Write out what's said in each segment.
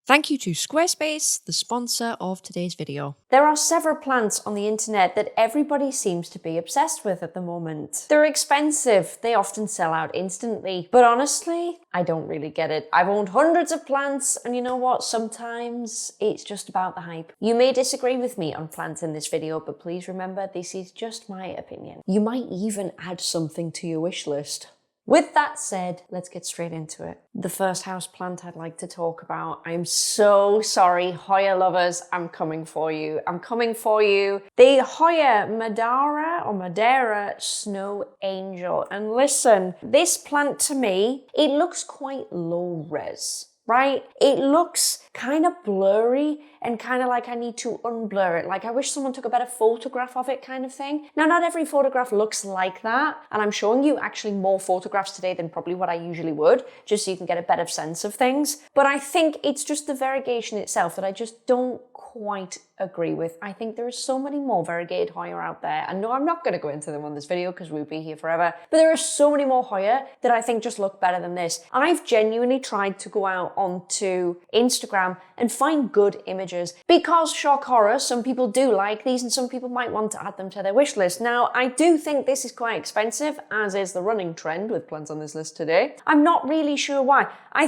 Thank you to Squarespace, the sponsor of today's video. There are several plants on the internet that everybody seems to be obsessed with at the moment. They're expensive, they often sell out instantly, but honestly, I don't really get it. I've owned hundreds of plants, and you know what? Sometimes it's just about the hype. You may disagree with me on plants in this video, but please remember, this is just my opinion. You might even add something to your wish list. With that said, let's get straight into it. The first house plant I'd like to talk about. I'm so sorry, Hoya lovers. I'm coming for you. I'm coming for you. The Hoya Madara Snow Angel. And listen, this plant to me, it looks quite low res. Right? It looks kind of blurry and kind of like I need to unblur it. Like I wish someone took a better photograph of it kind of thing. Now, not every photograph looks like that. And I'm showing you actually more photographs today than probably what I usually would, just so you can get a better sense of things. But I think it's just the variegation itself that I just don't quite agree with. I think there are so many more variegated Hoya out there. And no, I'm not going to go into them on this video because we'll be here forever. But there are so many more Hoya that I think just look better than this. I've genuinely tried to go out onto Instagram and find good images because, shock horror, some people do like these and some people might want to add them to their wish list. Now, I do think this is quite expensive, as is the running trend with plants on this list today. I'm not really sure why. I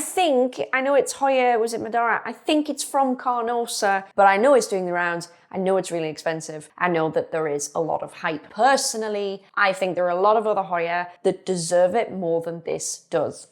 know it's Hoya, was it Madara? I think it's from Carnosa, but I know it's doing the rounds. I know it's really expensive. I know that there is a lot of hype. Personally, I think there are a lot of other Hoya that deserve it more than this does.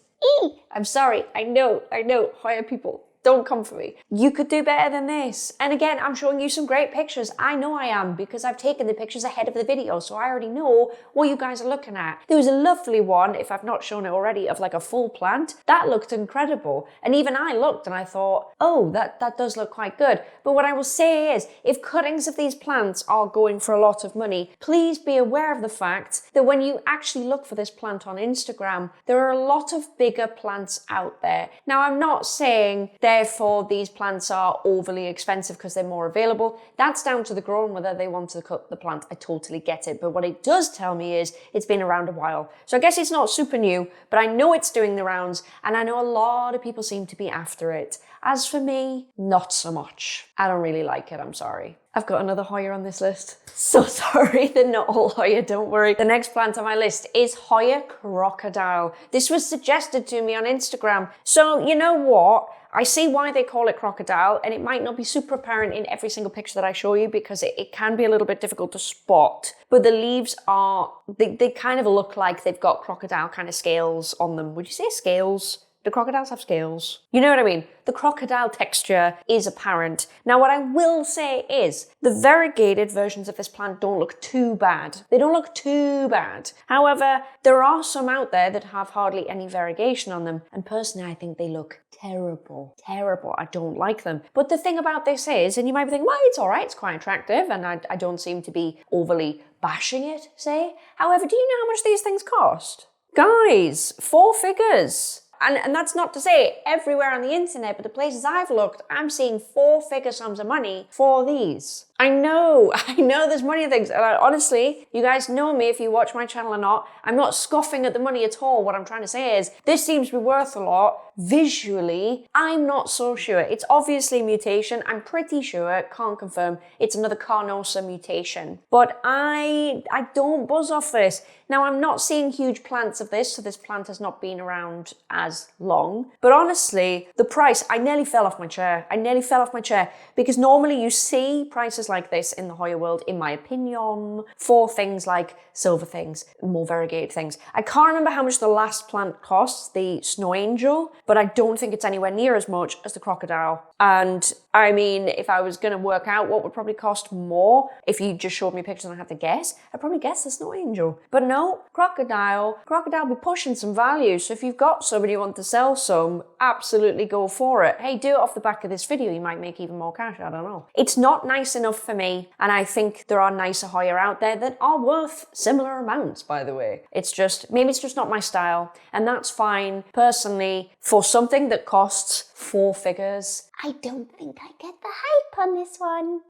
I'm sorry, I know, Hoya people, don't come for me. You could do better than this. And again, I'm showing you some great pictures. I know I am because I've taken the pictures ahead of the video, so I already know what you guys are looking at. There was a lovely one, if I've not shown it already, of like a full plant. That looked incredible. And even I looked and I thought, oh, that does look quite good. But what I will say is, if cuttings of these plants are going for a lot of money, please be aware of the fact that when you actually look for this plant on Instagram, there are a lot of bigger plants out there. Now, I'm not saying therefore these plants are overly expensive because they're more available. That's down to the grower and whether they want to cut the plant. I totally get it. But what it does tell me is it's been around a while. So I guess it's not super new, but I know it's doing the rounds and I know a lot of people seem to be after it. As for me, not so much. I don't really like it, I'm sorry. I've got another Hoya on this list. So sorry, they're not all Hoya, don't worry. The next plant on my list is Hoya Crocodile. This was suggested to me on Instagram. So you know what? I see why they call it crocodile, and it might not be super apparent in every single picture that I show you because it can be a little bit difficult to spot. But the leaves they kind of look like they've got crocodile kind of scales on them. Would you say scales? Do crocodiles have scales? You know what I mean? The crocodile texture is apparent. Now, what I will say is the variegated versions of this plant don't look too bad. They don't look too bad. However, there are some out there that have hardly any variegation on them. And personally, I think they look terrible. Terrible. I don't like them. But the thing about this is, and you might be thinking, well, it's all right. It's quite attractive. And I don't seem to be overly bashing it, say. However, do you know how much these things cost? Guys, 4 figures. And that's not to say everywhere on the internet, but the places I've looked, I'm seeing 4-figure sums of money for these. I know there's money in things. Honestly, you guys know me if you watch my channel or not. I'm not scoffing at the money at all. What I'm trying to say is this seems to be worth a lot. Visually, I'm not so sure. It's obviously a mutation. I'm pretty sure, can't confirm, it's another Carnosa mutation. But I don't buzz off this. Now, I'm not seeing huge plants of this, so this plant has not been around as long. But honestly, the price, I nearly fell off my chair. Because normally you see prices like this in the Hoya world, in my opinion, for things like silver things, more variegated things. I can't remember how much the last plant costs, the Snow Angel, but I don't think it's anywhere near as much as the Crocodile. And I mean, if I was going to work out what would probably cost more, if you just showed me pictures and I had to guess, I'd probably guess the Snow Angel. But no, Crocodile be pushing some value. So if you've got somebody you want to sell some, absolutely go for it. Hey, do it off the back of this video. You might make even more cash. I don't know. It's not nice enough for me. And I think there are nicer Hoya out there that are worth similar amounts, by the way. Maybe it's just not my style. And that's fine. Personally, for something that costs 4 figures, I don't think I get the hype on this one.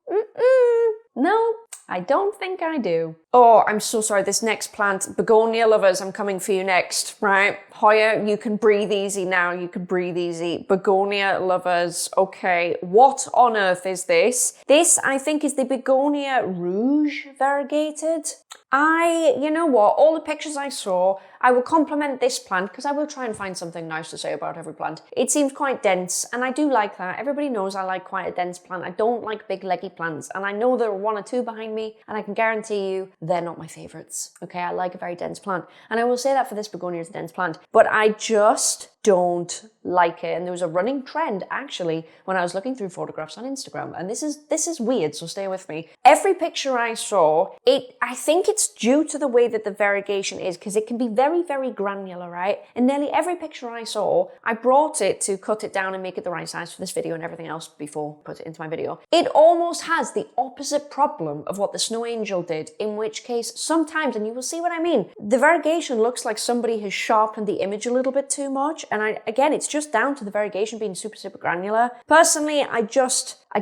No, I don't think I do. Oh, I'm so sorry. This next plant, Begonia lovers, I'm coming for you next, right? Hoya, you can breathe easy now. You can breathe easy. Begonia lovers. Okay, what on earth is this? This, I think, is the Begonia Rouge variegated. You know what, all the pictures I saw, I will compliment this plant because I will try and find something nice to say about every plant. It seems quite dense and I do like that. Everybody knows I like quite a dense plant. I don't like big leggy plants, and I know there are one or two behind me, and I can guarantee you they're not my favorites. Okay, I like a very dense plant, and I will say that for this Begonia, it's a dense plant, but I just don't like it. And there was a running trend actually when I was looking through photographs on Instagram, and this is weird, so stay with me. Every picture I saw, I think it's due to the way that the variegation is, because it can be very, very granular, right? And nearly every picture I saw, I brought it to cut it down and make it the right size for this video and everything else before I put it into my video. It almost has the opposite problem of what the Snow Angel did, in which case sometimes, and you will see what I mean, the variegation looks like somebody has sharpened the image a little bit too much. And again, it's just down to the variegation being super, super granular. Personally, I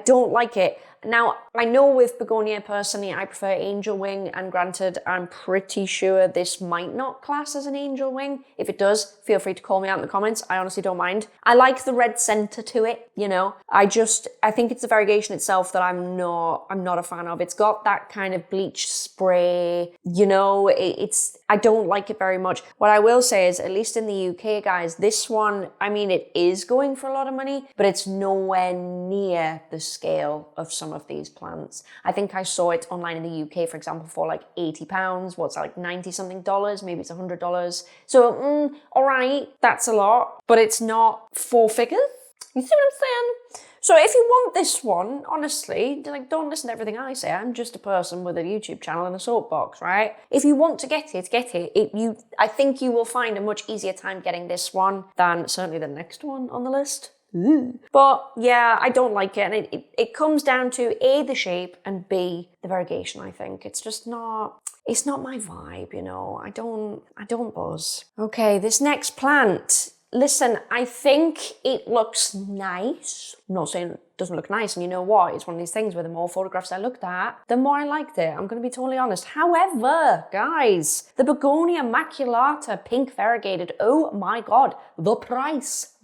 don't like it. Now, I know with Begonia personally, I prefer angel wing, and granted, I'm pretty sure this might not class as an angel wing. If it does, feel free to call me out in the comments. I honestly don't mind. I like the red center to it, you know. I think it's the variegation itself that I'm not a fan of. It's got that kind of bleach spray, you know, I don't like it very much. What I will say is, at least in the UK, guys, this one, I mean, it is going for a lot of money, but it's nowhere near the scale of some of these plants. I think I saw it online in the UK, for example, for like £80. What's that, like 90 something dollars? Maybe it's $100. So, all right, that's a lot, but it's not 4 figures. You see what I'm saying? So if you want this one, honestly, like, don't listen to everything I say. I'm just a person with a YouTube channel and a soapbox, right? If you want to get it, get it. I think you will find a much easier time getting this one than certainly the next one on the list. Ooh. But yeah, I don't like it, and it comes down to A, the shape, and B, the variegation. I think it's just not my vibe, you know. I don't buzz. Okay, this next plant. Listen, I think it looks nice. I'm not saying it doesn't look nice, and you know what? It's one of these things where the more photographs I looked at, the more I liked it. I'm going to be totally honest. However, guys, the Begonia Maculata pink variegated, oh my God, the price.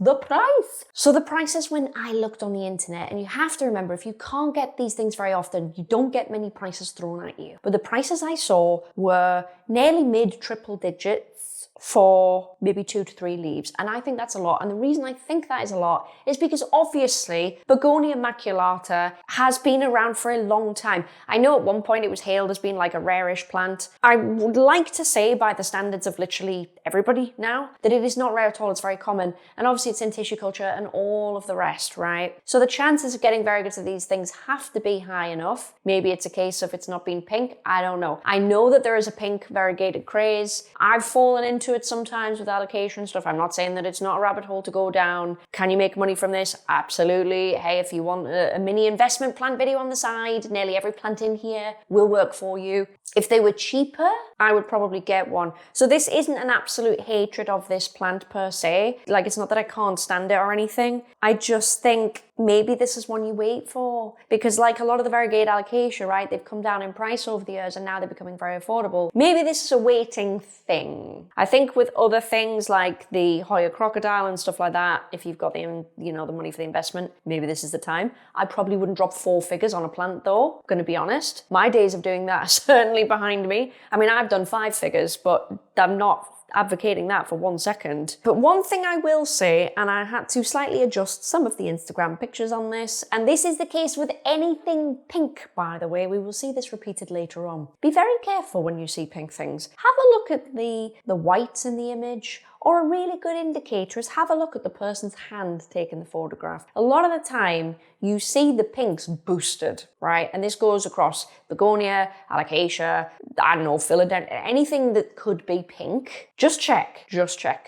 So the prices when I looked on the internet, and you have to remember, if you can't get these things very often, you don't get many prices thrown at you. But the prices I saw were nearly mid triple digits for maybe 2 to 3 leaves, and I think that's a lot. And the reason I think that is a lot is because obviously Begonia Maculata has been around for a long time. I know at one point it was hailed as being like a rarish plant. I would like to say, by the standards of literally everybody now, that it is not rare at all. It's very common, and obviously it's in tissue culture and all of the rest, right? So the chances of getting variegates of these things have to be high enough. Maybe it's a case of it's not being pink, I don't know. I know that there is a pink variegated craze. I've fallen into it sometimes with Alocasia and stuff. I'm not saying that it's not a rabbit hole to go down. Can you make money from this? Absolutely. Hey, if you want a mini investment plant video on the side, nearly every plant in here will work for you. If they were cheaper, I would probably get one. So this isn't an absolute hatred of this plant per se. Like, it's not that I can't stand it or anything. I just think maybe this is one you wait for. Because like a lot of the variegated Alocasia, right, they've come down in price over the years and now they're becoming very affordable. Maybe this is a waiting thing. I think with other things like the Hoya Crocodile and stuff like that, if you've got the money for the investment, maybe this is the time. I probably wouldn't drop 4 figures on a plant though, gonna be honest. My days of doing that are certainly behind me. I mean, I've done 5 figures, but I'm not advocating that for 1 second. But one thing I will say, and I had to slightly adjust some of the Instagram pictures on this, and this is the case with anything pink, by the way, we will see this repeated later on. Be very careful when you see pink things. Have a look at the whites in the image, or a really good indicator is have a look at the person's hand taking the photograph. A lot of the time, you see the pinks boosted, right? And this goes across Begonia, Alocasia, I don't know, Philodendron, anything that could be pink. Just check.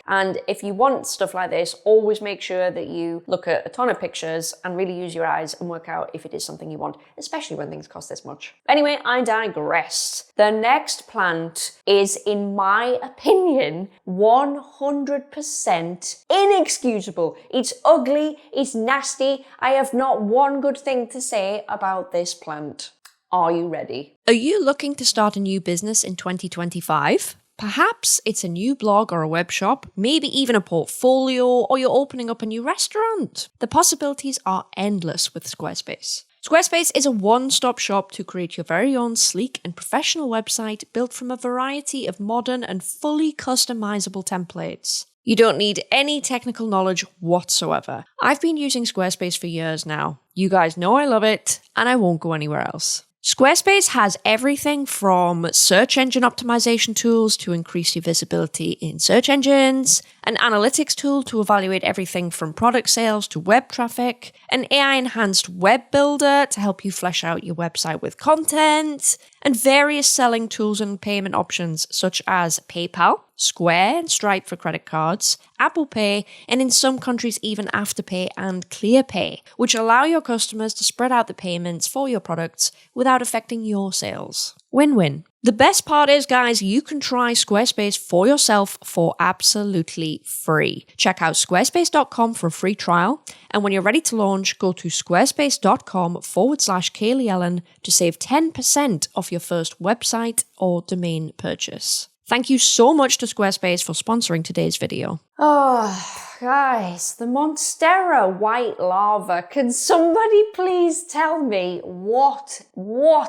And if you want stuff like this, always make sure that you look at a ton of pictures and really use your eyes and work out if it is something you want, especially when things cost this much. Anyway, I digress. The next plant is, in my opinion, 100% inexcusable. It's ugly, it's nasty. I have not one good thing to say about this plant. Are you ready? Are you looking to start a new business in 2025? Perhaps it's a new blog or a web shop, maybe even a portfolio, or you're opening up a new restaurant. The possibilities are endless with Squarespace. Squarespace is a one-stop shop to create your very own sleek and professional website built from a variety of modern and fully customizable templates. You don't need any technical knowledge whatsoever. I've been using Squarespace for years now. You guys know I love it, and I won't go anywhere else. Squarespace has everything from search engine optimization tools to increase your visibility in search engines, an analytics tool to evaluate everything from product sales to web traffic, an AI-enhanced web builder to help you flesh out your website with content, and various selling tools and payment options such as PayPal, Square and Stripe for credit cards, Apple Pay, and in some countries even Afterpay and ClearPay, which allow your customers to spread out the payments for your products without affecting your sales. Win-win. The best part is, guys, you can try Squarespace for yourself for absolutely free. Check out squarespace.com for a free trial. And when you're ready to launch, go to squarespace.com/Kaylee Ellen to save 10% off your first website or domain purchase. Thank you so much to Squarespace for sponsoring today's video. Oh, guys, the Monstera white lava. Can somebody please tell me what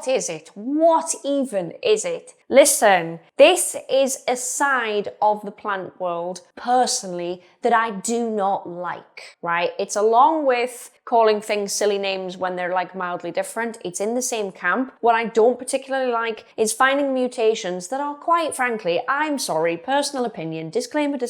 is it? What even is it? Listen, this is a side of the plant world, personally, that I do not like, right? It's along with calling things silly names when they're like mildly different. It's in the same camp. What I don't particularly like is finding mutations that are, quite frankly, I'm sorry, personal opinion, disclaimer, they're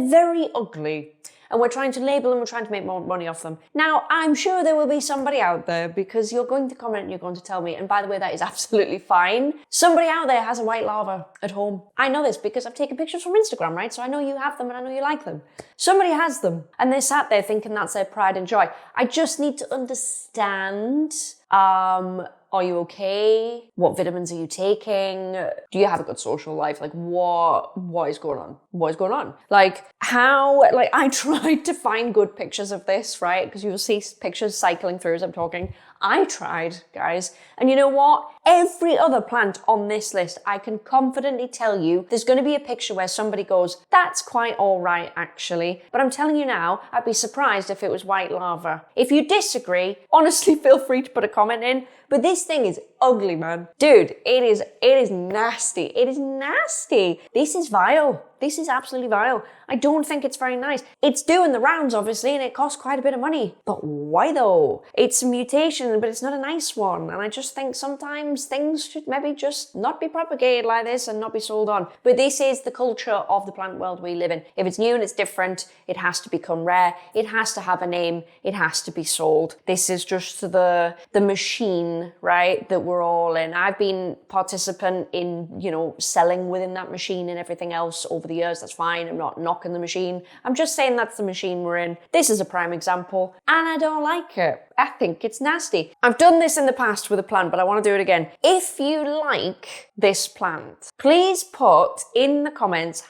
very ugly. And we're trying to label them, we're trying to make more money off them. Now, I'm sure there will be somebody out there, because you're going to comment and you're going to tell me, and by the way, that is absolutely fine. Somebody out there has a white lava at home. I know this because I've taken pictures from Instagram, right? So I know you have them and I know you like them. Somebody has them and they're sat there thinking that's their pride and joy. I just need to understand, are you okay? What vitamins are you taking? Do you have a good social life? Like, what is going on? What is going on? Like, I tried to find good pictures of this, right? Because you'll see pictures cycling through as I'm talking. I tried, guys. And you know what? Every other plant on this list, I can confidently tell you, there's going to be a picture where somebody goes, that's quite all right, actually. But I'm telling you now, I'd be surprised if it was white lava. If you disagree, honestly, feel free to put a comment in. But this thing is ugly, man. Dude, it is nasty. It is nasty. This is vile. This is absolutely vile. I don't think it's very nice. It's doing the rounds, obviously, and it costs quite a bit of money. But why though? It's a mutation, but it's not a nice one. And I just think sometimes things should maybe just not be propagated like this and not be sold on. But this is the culture of the plant world we live in. If it's new and it's different, it has to become rare. It has to have a name. It has to be sold. This is just the machine, right, that we're all in. I've been participant in, selling within that machine and everything else over the years. That's fine. I'm not knocking the machine. I'm just saying that's the machine we're in. This is a prime example, and I don't like it. I think it's nasty. I've done this in the past with a plant, but I want to do it again. If you like this plant, please put in the comments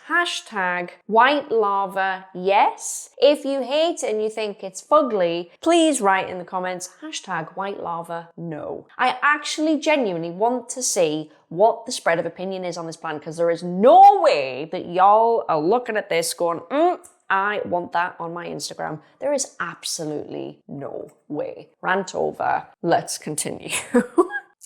#white lava yes. If you hate it and you think it's fugly, please write in the comments #white lava no. I actually genuinely want to see what the spread of opinion is on this plant, because there is no way that y'all are looking at this going, I want that on my Instagram. There is absolutely no way. Rant over. Let's continue.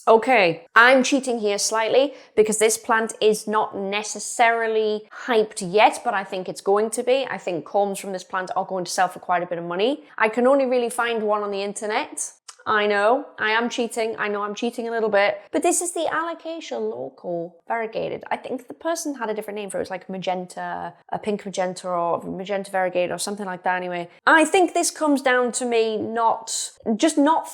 Okay, I'm cheating here slightly because this plant is not necessarily hyped yet, but I think it's going to be. I think combs from this plant are going to sell for quite a bit of money. I can only really find one on the internet. I know, I am cheating. I know I'm cheating a little bit. But this is the Alocasia Loco variegated. I think the person had a different name for it. It was like magenta, a pink magenta or magenta variegated or something like that anyway. I think this comes down to me not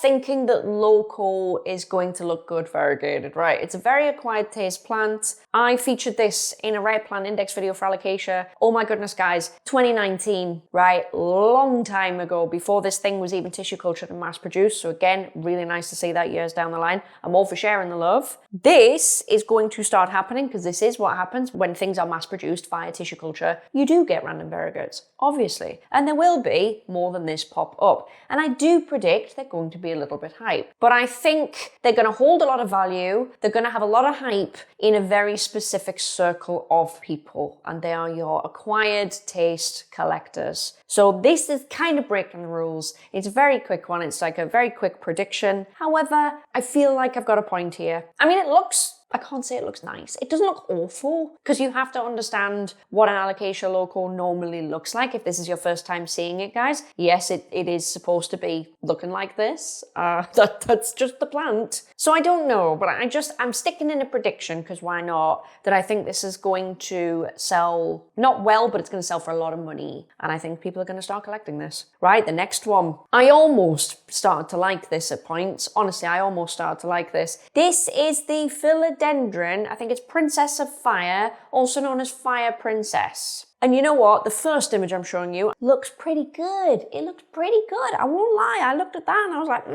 thinking that Loco is going to look good variegated, right? It's a very acquired taste plant. I featured this in a rare plant index video for Alocasia. Oh my goodness, guys, 2019, right? Long time ago, before this thing was even tissue cultured and mass produced. So again, really nice to see that years down the line. I'm all for sharing the love. This is going to start happening because this is what happens when things are mass produced via tissue culture. You do get random variegates, obviously. And there will be more than this pop up. And I do predict they're going to be a little bit hype. But I think they're going to hold a lot of value. They're going to have a lot of hype in a very specific circle of people. And they are your acquired taste collectors. So this is kind of breaking the rules. It's a very quick one. It's like a very quick prediction. However, I feel like I've got a point here. I mean, I can't say it looks nice. It doesn't look awful because you have to understand what an Alocasia Loco normally looks like. If this is your first time seeing it, guys, yes, it is supposed to be looking like this. That's just the plant. So I don't know, but I'm sticking in a prediction because why not? That I think this is going to sell, not well, but it's going to sell for a lot of money. And I think people are going to start collecting this. Right, the next one. I almost started to like this at points. Honestly, I almost started to like this. This is the Philodendron. I think it's Princess of Fire, also known as Fire Princess. And you know what? The first image I'm showing you looks pretty good. It looks pretty good. I won't lie. I looked at that and I was like,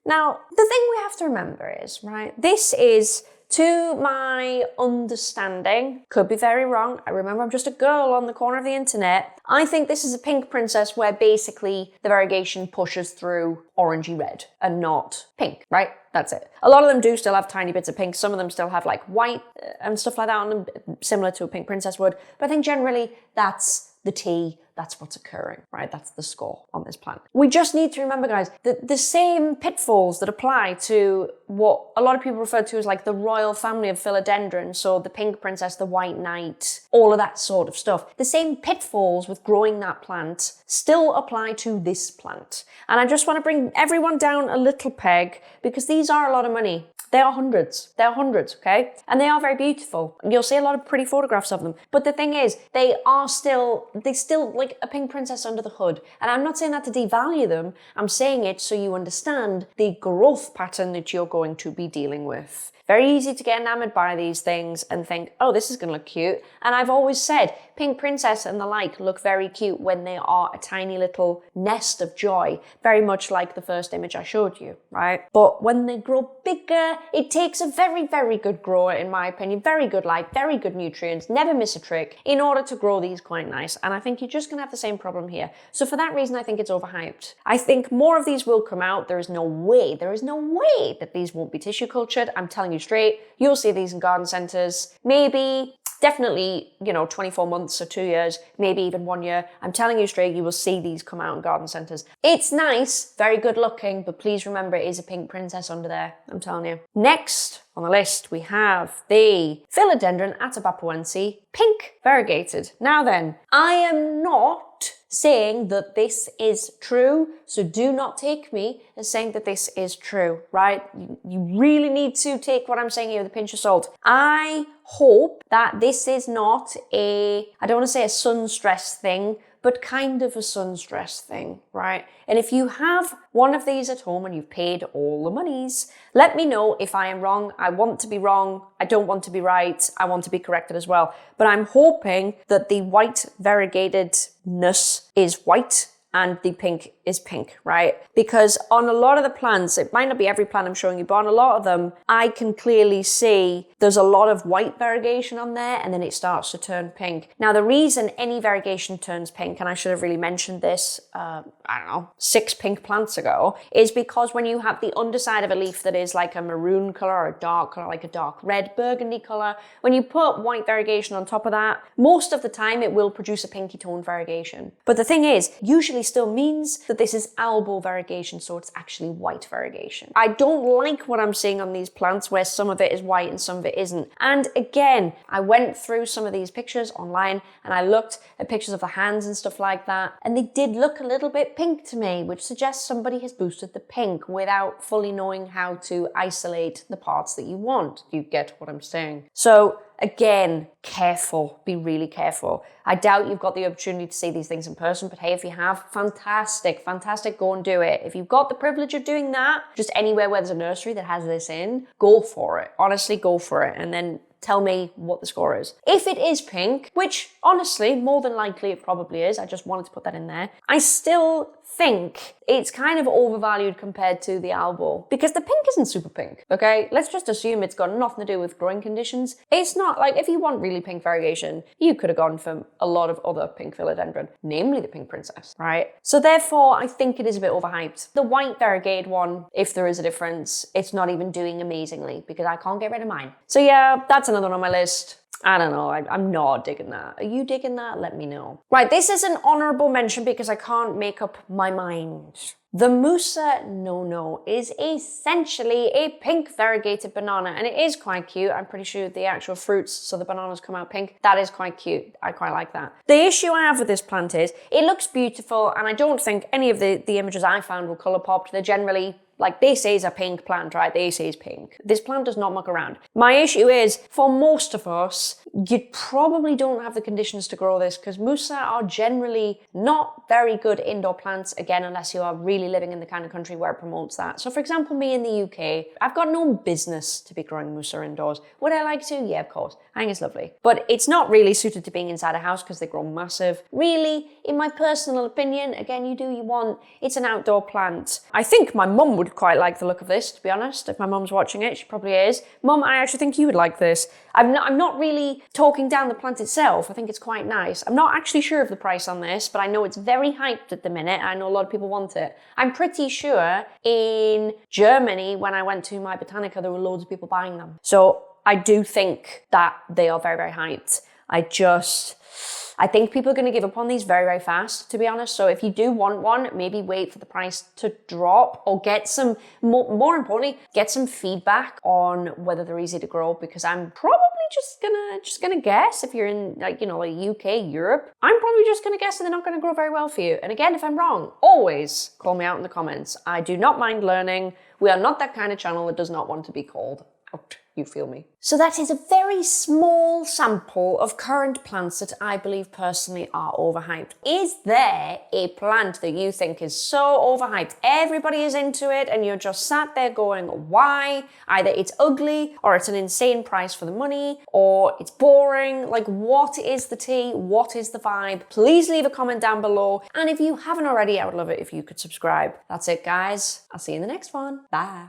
Now, the thing we have to remember is, right, this is, to my understanding, could be very wrong. I remember I'm just a girl on the corner of the internet. I think this is a pink princess where basically the variegation pushes through orangey red and not pink, right? That's it. A lot of them do still have tiny bits of pink. Some of them still have like white and stuff like that on them, similar to a pink princess would. But I think generally that's the tea. That's what's occurring, right? That's the score on this plant. We just need to remember, guys, that the same pitfalls that apply to what a lot of people refer to as like the royal family of philodendron, so the pink princess, the white knight, all of that sort of stuff. The same pitfalls with growing that plant still apply to this plant. And I just want to bring everyone down a little peg because these are a lot of money. They are hundreds. They're hundreds, okay? And they are very beautiful. You'll see a lot of pretty photographs of them. But the thing is, they still like a pink princess under the hood. And I'm not saying that to devalue them. I'm saying it so you understand the growth pattern that you're going to be dealing with. Very easy to get enamored by these things and think, oh, this is going to look cute. And I've always said, pink princess and the like look very cute when they are a tiny little nest of joy, very much like the first image I showed you, right? But when they grow bigger, it takes a very, very good grower, in my opinion, very good light, very good nutrients, never miss a trick, in order to grow these quite nice. And I think you're just going to have the same problem here. So for that reason, I think it's overhyped. I think more of these will come out. There is no way that these won't be tissue cultured. I'm telling you straight, you'll see these in garden centres, maybe, definitely, 24 months or 2 years, maybe even 1 year. I'm telling you straight, you will see these come out in garden centres. It's nice, very good looking, but please remember it is a pink princess under there, I'm telling you. Next on the list, we have the Philodendron atabapoense, pink variegated. Now then, I am not saying that this is true, so do not take me as saying that this is true, right? You really need to take what I'm saying here with a pinch of salt. I hope that this is not I don't want to say a sun stress thing, but kind of a sun stress thing, right? And if you have one of these at home and you've paid all the monies, let me know if I am wrong. I want to be wrong. I don't want to be right. I want to be corrected as well. But I'm hoping that the white variegatedness is white and the pink is pink, right? Because on a lot of the plants, it might not be every plant I'm showing you, but on a lot of them, I can clearly see there's a lot of white variegation on there and then it starts to turn pink. Now, the reason any variegation turns pink, and I should have really mentioned this, 6 pink plants ago, is because when you have the underside of a leaf that is like a maroon color or a dark color, like a dark red burgundy color, when you put white variegation on top of that, most of the time it will produce a pinky toned variegation. But the thing is, usually still means that this is albo variegation, so it's actually white variegation. I don't like what I'm seeing on these plants where some of it is white and some of it isn't. And again, I went through some of these pictures online and I looked at pictures of the hands and stuff like that, and they did look a little bit pink to me, which suggests somebody has boosted the pink without fully knowing how to isolate the parts that you want. You get what I'm saying? So again, careful, be really careful. I doubt you've got the opportunity to see these things in person, but hey, if you have, fantastic, go and do it. If you've got the privilege of doing that, just anywhere where there's a nursery that has this in, go for it. Honestly, go for it. And then tell me what the score is. If it is pink, which honestly, more than likely it probably is, I just wanted to put that in there, I still think it's kind of overvalued compared to the Albo because the pink isn't super pink, okay? Let's just assume it's got nothing to do with growing conditions. It's not like, if you want really pink variegation, you could have gone for a lot of other pink philodendron, namely the pink princess, right? So therefore, I think it is a bit overhyped. The white variegated one, if there is a difference, it's not even doing amazingly because I can't get rid of mine. So yeah, that's another one on my list. I don't know, I'm not digging that. Are you digging that? Let me know. Right, this is an honourable mention because I can't make up my mind. The Musa no is essentially a pink variegated banana, and it is quite cute. I'm pretty sure the actual fruits, so the bananas come out pink. That is quite cute. I quite like that. The issue I have with this plant is it looks beautiful, and I don't think any of the images I found were colour popped. They're generally, like, they say it's a pink plant, right? They say it's pink. This plant does not muck around. My issue is, for most of us, you probably don't have the conditions to grow this because Musa are generally not very good indoor plants, again, unless you are really living in the kind of country where it promotes that. So for example, me in the UK, I've got no business to be growing Musa indoors. Would I like to? Yeah, of course. I think it's lovely. But it's not really suited to being inside a house because they grow massive. Really, in my personal opinion, again, you do you want, it's an outdoor plant. I think my mum would quite like the look of this, to be honest. If my mum's watching it, she probably is. Mum, I actually think you would like this. I'm not really talking down the plant itself. I think it's quite nice. I'm not actually sure of the price on this, but I know it's very hyped at the minute. I know a lot of people want it. I'm pretty sure in Germany, when I went to my Botanica, there were loads of people buying them. So I do think that they are very, very hyped. I think people are going to give up on these very, very fast, to be honest. So if you do want one, maybe wait for the price to drop or get some, more importantly, get some feedback on whether they're easy to grow, because I'm probably just gonna guess, if you're in like UK, Europe, I'm probably just gonna guess that they're not gonna grow very well for you. And again, if I'm wrong, always call me out in the comments. I do not mind learning. We are not that kind of channel that does not want to be called out. You feel me? So that is a very small sample of current plants that I believe personally are overhyped. Is there a plant that you think is so overhyped, everybody is into it, and you're just sat there going, why? Either it's ugly, or it's an insane price for the money, or it's boring. Like, what is the tea? What is the vibe? Please leave a comment down below. And if you haven't already, I would love it if you could subscribe. That's it, guys. I'll see you in the next one. Bye.